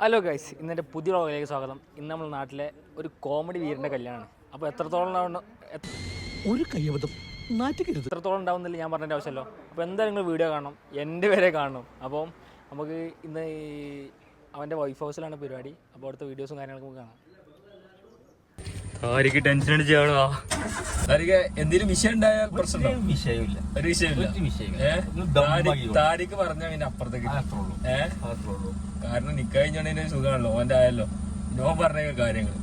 Hello guys, ഇന്നെൻ്റെ പുതിയ വ്ളോഗിലേക്ക് സ്വാഗതം. ഇന്ന് നമ്മൾ നാട്ടിലെ ഒരു കോമഡി വീരൻ്റെ കല്യാണമാണ്. അപ്പോൾ എത്രത്തോളം ഒരു കയ്യബദ്ധം എത്രത്തോളം ഉണ്ടാവുന്നില്ല ഞാൻ പറഞ്ഞതിൻ്റെ ആവശ്യമല്ലോ. അപ്പോൾ എന്തായാലും നിങ്ങൾ വീഡിയോ കാണണം, എൻ്റെ വരെ കാണണം. അപ്പോൾ നമുക്ക് ഇന്ന് അവൻ്റെ വൈഫ് ഹൗസിലാണ് പരിപാടി. അപ്പോൾ അവിടുത്തെ വീഡിയോസും കാര്യങ്ങളൊക്കെ നമുക്ക് കാണാം. Tariq tension അടിച്ചാണോ? താരിക്ക് എന്തെങ്കിലും വിഷയം ഉണ്ടായാൽ പ്രശ്നം വിഷയമില്ല, ഒരു വിഷയമില്ല. താരിക്ക് പറഞ്ഞാൽ പിന്നെ അപ്പുറത്തേക്ക് കാരണം നിക്കഴിഞ്ഞോണ്ടതിന് സുഖമാണല്ലോ, ഓൻ്റെ ആയല്ലോ നോ പറഞ്ഞ കാര്യങ്ങൾ.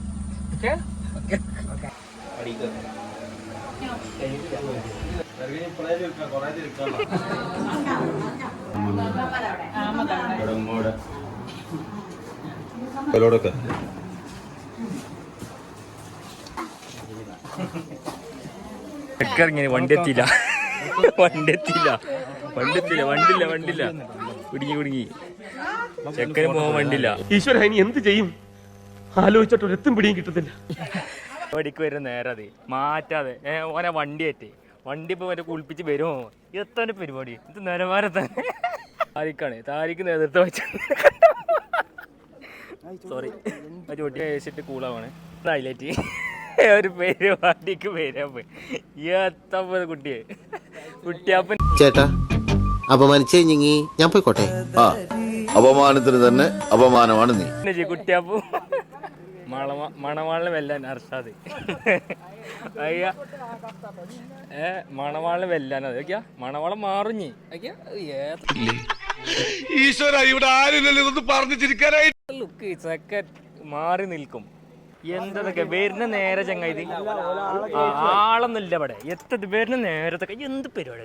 ഇറങ്ങി വണ്ടി എത്തിയില്ല കുടുങ്ങി ചെക്കന് പോകാൻ വണ്ടില്ല. ഈശ്വര ഇനി എന്ത് ചെയ്യും ആലോചിച്ചിട്ട് ഒരെത്തും പിടിയും കിട്ടത്തില്ല. വടിക്ക് വരുന്ന നേരെ അത് മാറ്റാതെ ഓനെ വണ്ടി ഇപ്പൊ മറ്റേ കുളിപ്പിച്ച് വരുമോ? എത്ര പരിപാടി ഇത് നിലവാരത്തെ താരിക്ക് നേതൃത്വം വെച്ച സോറി ചോട്ടി കഴിച്ചിട്ട് കൂളാവാണ് ഹൈലൈറ്റ്. ഒരു പരിപാടിക്ക് വരാൻ പോയി എത്തപ്പോ കുട്ടിയാപ്പൻ ചേട്ടാ അപമാനിച്ചേ ഞാൻ പോയിക്കോട്ടെ. അപമാനത്തിന് തന്നെ അപമാനമാണ് നീ. കുട്ടിയാപ്പു മണവാളിന് വെല്ലാൻ അർഷാദ് അയ്യ മണവാളിന് വെല്ലാനത് ഓക്കെയാ മണവാളം മാറുഞ്ഞി ഈശ്വര ഇവിടെ ആരും പറഞ്ഞു ചിരിക്കാനായി ലുക്ക് സെക്കൻഡ് മാറി നിൽക്കും. എന്തൊക്കെ വരുന്ന നേരെ ചങ്ങായി ആളൊന്നുമില്ല ഇവിടെ. എത്തത് വരുന്ന നേരത്തൊക്കെ എന്ത് പരിപാടി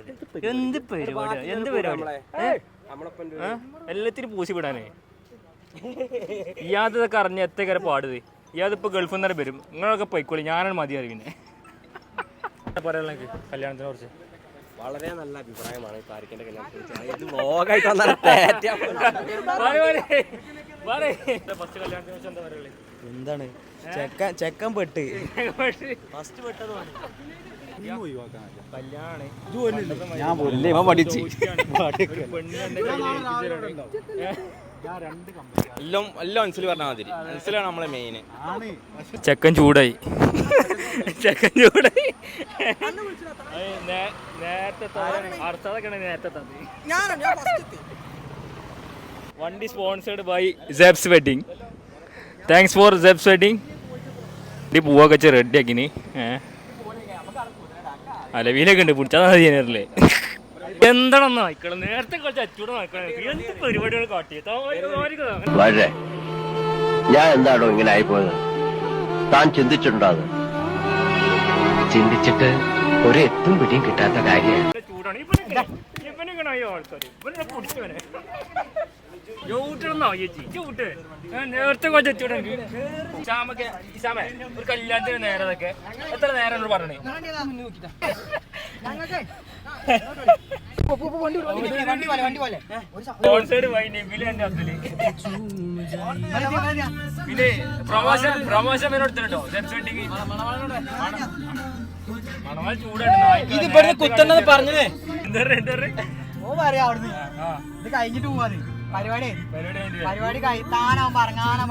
എല്ലാത്തിനും പൂശി വിടാനേ. ഇയാതൊക്കെ അറിഞ്ഞ എത്തേക്കരെ പാടുത്. ഇയാതിപ്പോ ഗൾഫിൽ നിന്ന് വരും. നിങ്ങളൊക്കെ പോയിക്കോളി, ഞാനാണ് മതി അറിയുന്നേ. പറയാനുള്ള കല്യാണത്തിനെ കുറിച്ച് വളരെ നല്ല അഭിപ്രായമാണ് താരിക്കിന്റെ കല്യാണത്തെ. എന്താണ് ചെക്കൻ പെട്ട് ഫസ്റ്റ് പെട്ടതാണ്. എല്ലാം മനസ്സിൽ പറഞ്ഞാൽ മതി. മനസ്സിലാണ് നമ്മളെ മെയിന്. ചെക്കൻ ചൂടായി വണ്ടി sponsored by Sebs wedding. Thanks for Sebs wedding. വണ്ടി പൂവൊക്കെ വെച്ച് റെഡിയാക്കിന്. അലവിയിലൊക്കെ ഉണ്ട് പിടിച്ചാൽ മതിയല്ലേ. എന്താണെന്ന് വായിക്കണം നേരത്തെ കുറച്ച് അച്ചൂടെ വായിക്കണം. എന്ത് പരിപാടികൾ കാട്ടിയത് ഞാൻ എന്താണോ ഇങ്ങനെ ആയിപ്പോയത് താൻ ചിന്തിച്ചിട്ടുണ്ടോ? ചിന്തിച്ചിട്ട് ഒരു എത്തും പിടിയും കിട്ടാത്ത കാര്യമാണ്. ചൂടാണ് ആൾക്കാർ പിടിച്ചവനെ നേരത്തെ കുറച്ച് ഒരു കല്യാണത്തിന് നേരതൊക്കെ എത്ര നേരം പറഞ്ഞേ. പിന്നെ പ്രമോഷൻ എടുത്തിട്ടോ മണവാൾ ചൂടാണ് കുത്തണ്ടെന്ന് പറഞ്ഞേ. കഴിഞ്ഞിട്ട് പോവാ പരിപാടി താനാവുമ്പോ ഇറങ്ങാനാ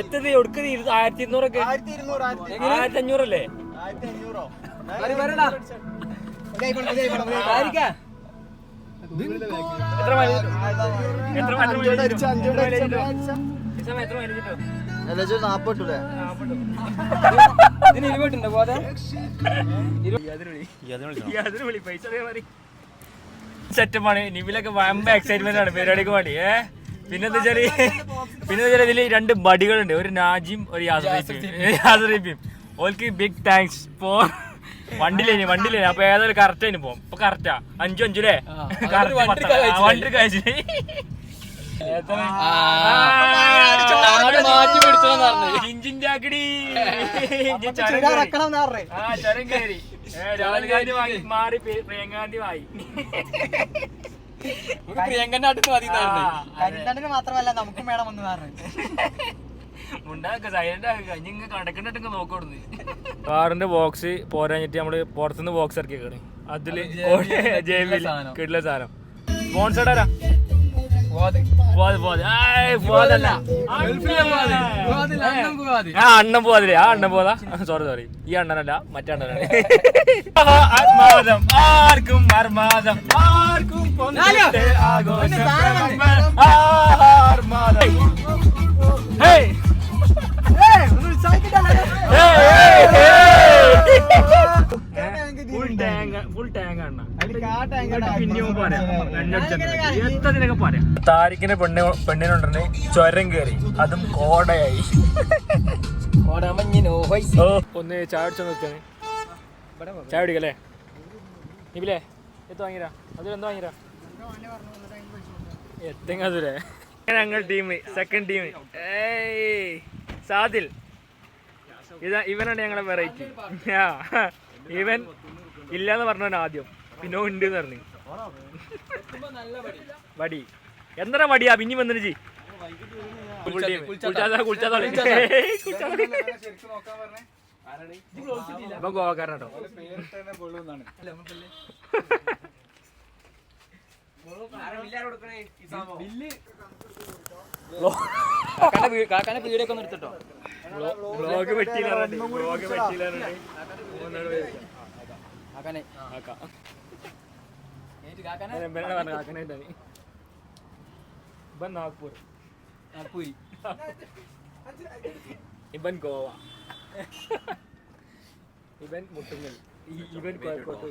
എത്തത് ഒടുക്കത് 1200 1500 സെറ്റപ്പാണ്. നിവിലൊക്കെ വമ്പ എക്സൈറ്റ്മെന്റ് ആണ് പരിപാടിക്ക് വേണ്ടി. പിന്നെന്താ വെച്ചാല് ഇതില് 2 ബഡികളുണ്ട്, ഒരു നാജിയും ഒരു യാസറീഫിയും. ഓൾക്ക് ബിഗ് താങ്ക്സ് ഫോർ വണ്ടിയില്ലേ. അപ്പൊ ഏതായാലും കറക്റ്റ് അതിന് പോകും. ഇപ്പൊ കറക്റ്റാ 5 അല്ലേ വണ്ടി കഴിച്ചു. മാറി പ്രിയങ്കാന്തി വായി പ്രിയങ്കന്റെ അടുത്ത് മതി. മാത്രമല്ല നമുക്കും വേണം ഒന്ന് പറഞ്ഞു. കാറിന്റെ ബോക്സ് പോരാഞ്ഞിട്ട് നമ്മള് പുറത്തുനിന്ന് ബോക്സ് ഇറക്കിയേക്കാണ്. അതില് ജേബില് കിട്ടില്ല സാധനം. സ്പോൺസർഡ് ആരാ? അണ്ണൻ പോവാതില്ലേ? ആ അണ്ണൻ പോവാ. സോറി ഈ അണ്ണനല്ല, മറ്റേ അണ്ണനാണ്. ആത്മാദം ആർക്കും അർമാദം ആർക്കും ഫുൾ ടാങ്ക് ആണ്. പിന്നെയും പറയാം, എത്തതിനൊക്കെ പറയാം. താരിക്കിന്റെ പെണ്ണിനുണ്ടെന്ന് ചുരം കയറി, അതും കോടയായി. ഒന്ന് ചായ അടിച്ചു നോക്കാണ്. ചായ അടിക്കല്ലേ ഇബിലേ? എത്ത് വാങ്ങിരാ? അതിലെന്താ വാങ്ങിരാ? എത്തെങ്ങാതുരേ ഞങ്ങൾ ടീം, സെക്കൻഡ് ടീം. സാദിൽ, ഇവനാണ് ഞങ്ങളെ വെറൈറ്റി. ഇവൻ ഇല്ലാന്ന് പറഞ്ഞവൻ ആദ്യം, പിന്നെ ഉണ്ട് എന്ന് പറഞ്ഞു. വടി എന്താ വടിയാ പിന്നെ വന്നിട്ട് ജി ഗോവാക്കാരനോ? കാക്കാനെ വീടൊക്കെ ഒന്ന് എടുത്തിട്ടോ. വ്ലോഗ് പറ്റിയില്ല. ഇവൻ നാഗ്പൂർ, ഇവൻ ഗോവ, ഇവൻ മുട്ടുങ്ങൽ, ഇവൻ കോഴിക്കോട്ട്.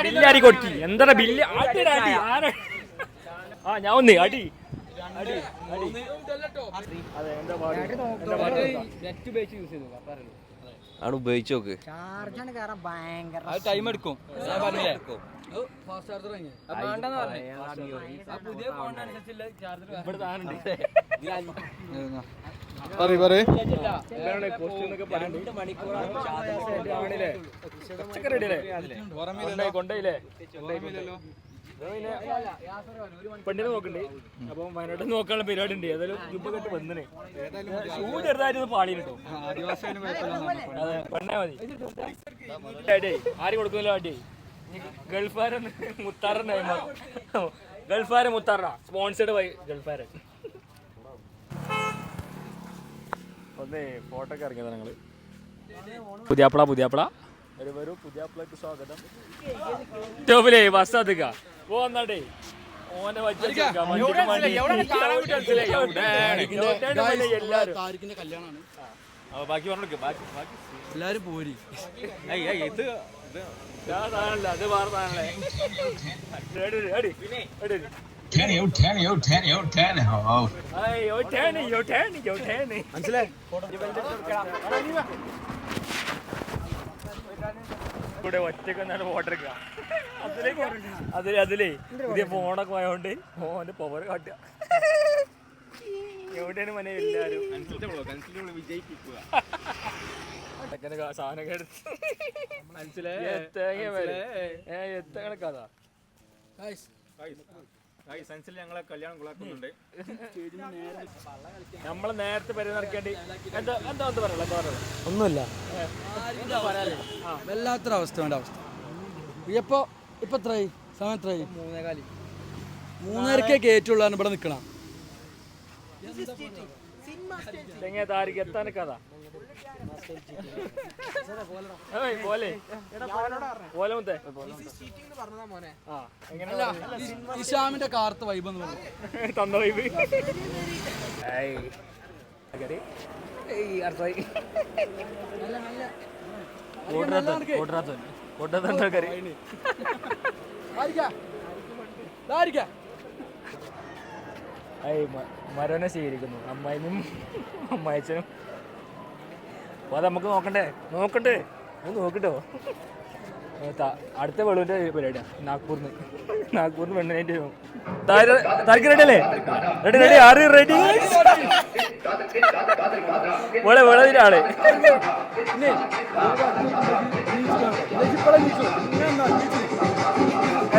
ബില്ലാരി കൊട്ടി എന്താ ബില്ല്? ആ ഞാൻ ഒന്ന് അടി അടി അടി. അതെ എന്താ പാട്? ആണ് ഉപയോഗിച്ച് നോക്ക്. ചാർജാണ് കയറാൻ ഭയങ്കര ടൈം എടുക്കും. ഞാൻ പറഞ്ഞില്ലേ ഇവിടെ താനുണ്ട്. കൊണ്ടയില്ലേ പെണ്ണിനെ നോക്കണ്ടേ? അപ്പൊ വയനാട്ടിൽ നോക്കാനുള്ള പരിപാടി ഉണ്ട്. ഏതായാലും ഇപ്പൊ കെട്ട് വന്നേ ഷൂ ചെറുതായിട്ട് പാളി കിട്ടോ. അതെ പെണ്ണേ മതി. അടി ആര് കൊടുക്കുന്നില്ല അടി. ഗൾഫാരൻ മുത്താറിന്റെ ഗൾഫാരൻ മുത്താറ സ്പോൺസേഡ് ബൈ ഗൾഫാരൻ. ഒന്ന് ഫോട്ടോ ഒക്കെ ഇറങ്ങിയത് ഞങ്ങള്. പുതിയാപ്പിള ഒരു പുതിയാപ്പിളക്ക് സ്വാഗതം. ടോപ്പിലേ ബസ് അതൊക്ക പോന്നേ ഓനെ ബാക്കി പറഞ്ഞു. എല്ലാരും പോരി. ഇത് സാധനല്ല, അത് വേറെ സാധനല്ലേ. കൂടെ ഒറ്റക്ക് ഫോട്ടോ എടുക്കുക. അതിലേ പുതിയ ഫോണൊക്കെ പോയോണ്ട് ഫോന്റെ പവർ കാട്ടുക. എവിടെയാണ് മനെ എല്ലാരും സാധനമൊക്കെ എടുത്ത് മനസ്സിലായി. കഥ ഞങ്ങളെ കല്യാണം കുളാക്കുന്നുണ്ട്. നമ്മളെ നേരത്തെ പരിപാടി എന്താ പറയാ? ഒന്നുമില്ല, വല്ലാത്തൊരവസ്ഥ. ഇപ്പൊ എത്രയായി? സമയം എത്രയായി? 3:30 കയറ്റുള്ള ഇവിടെ നിക്കണം. താരിക്ക് എത്താൻ കഥ ഇഷാമിന്റെ കാർത്ത വൈബ് എന്ന് പറഞ്ഞു തന്ന വൈബ്. മരനെ സ്വീകരിക്കുന്നു അമ്മായിനും അമ്മായിച്ചനും. അപ്പൊ അത് നമുക്ക് നോക്കണ്ടേ ഒന്ന് നോക്കിട്ടോ. അടുത്ത വെളുവിന്റെ പരിപാടിയാണ് നാഗ്പൂർന്ന് പെണ്ണിനായിട്ട് താരിക്ക് റെഡി അല്ലേ? റെഡി ആറ് റെഡി വെളവിനാള്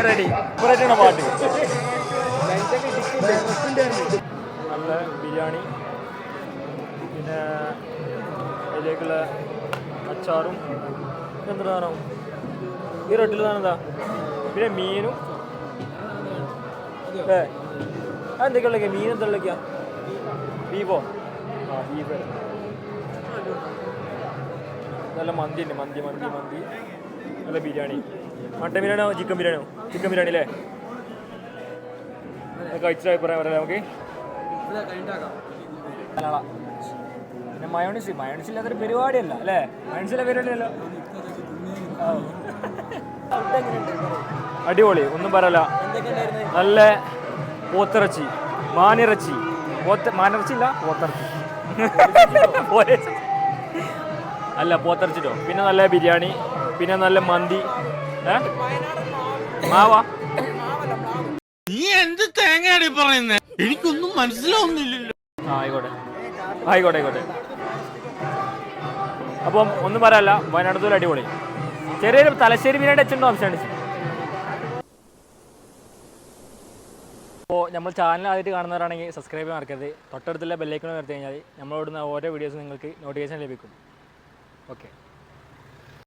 റെഡി. ഇപ്പറേറ്റാണ് പാട്ട്. നല്ല ബിരിയാണി, പിന്നെ അതിലേക്കുള്ള അച്ചാറും എന്താണ് ഈ റൊട്ടിൽ എന്താ പിന്നെ മീനും ഏ എന്തൊക്കെയാ ഉള്ളതൊക്കെ മീൻ എന്താ ഉള്ളതൊക്കെയാ ബീഫോ ആ ബീഫ് നല്ല മന്തി ഉണ്ട് മന്തി നല്ല ബിരിയാണി മട്ടൻ ബിരിയാണിയോ ചിക്കൻ ബിരിയാണി അല്ലേ കഴിച്ചിട്ട് അഭിപ്രായം പറയാം നമുക്ക് പിന്നെ മയോണിസ് ഇല്ലാത്തൊരു പരിപാടിയല്ല അല്ലേ മയോണിസിലെ പരിപാടിയല്ലോ അടിപൊളി ഒന്നും പറയല നല്ല പോത്തിറച്ചി മാനിറച്ചി മാനിറച്ചി ഇല്ല പോത്തിറച്ചി അല്ല പോത്തിറച്ചിട്ടോ പിന്നെ നല്ല ബിരിയാണി പിന്നെ നല്ല മന്തി മാവാ നീ എന്ത് തേങ്ങയാണ് പറയുന്നത് എനിക്കൊന്നും മനസ്സിലാവുന്നില്ലല്ലോ. ആയിക്കോട്ടെ അപ്പം ഒന്നും പറയാല്ല വയനാട് അടിപൊളി ചെറിയൊരു തലശ്ശേരി ബിരിയാണി വെച്ചിട്ടുണ്ടോ സംശയം. അപ്പോൾ നമ്മൾ ചാനൽ ആദ്യമായിട്ട് കാണുന്നവരാണെങ്കിൽ സബ്സ്ക്രൈബ് ചെയ്യാൻ മറക്കരുത്. തൊട്ടടുത്തുള്ള ബെല്ലൈക്കൺ നിർത്തി കഴിഞ്ഞാൽ നമ്മളിവിടുന്ന ഓരോ വീഡിയോസും നിങ്ങൾക്ക് നോട്ടിഫിക്കേഷൻ ലഭിക്കും. ഓക്കെ.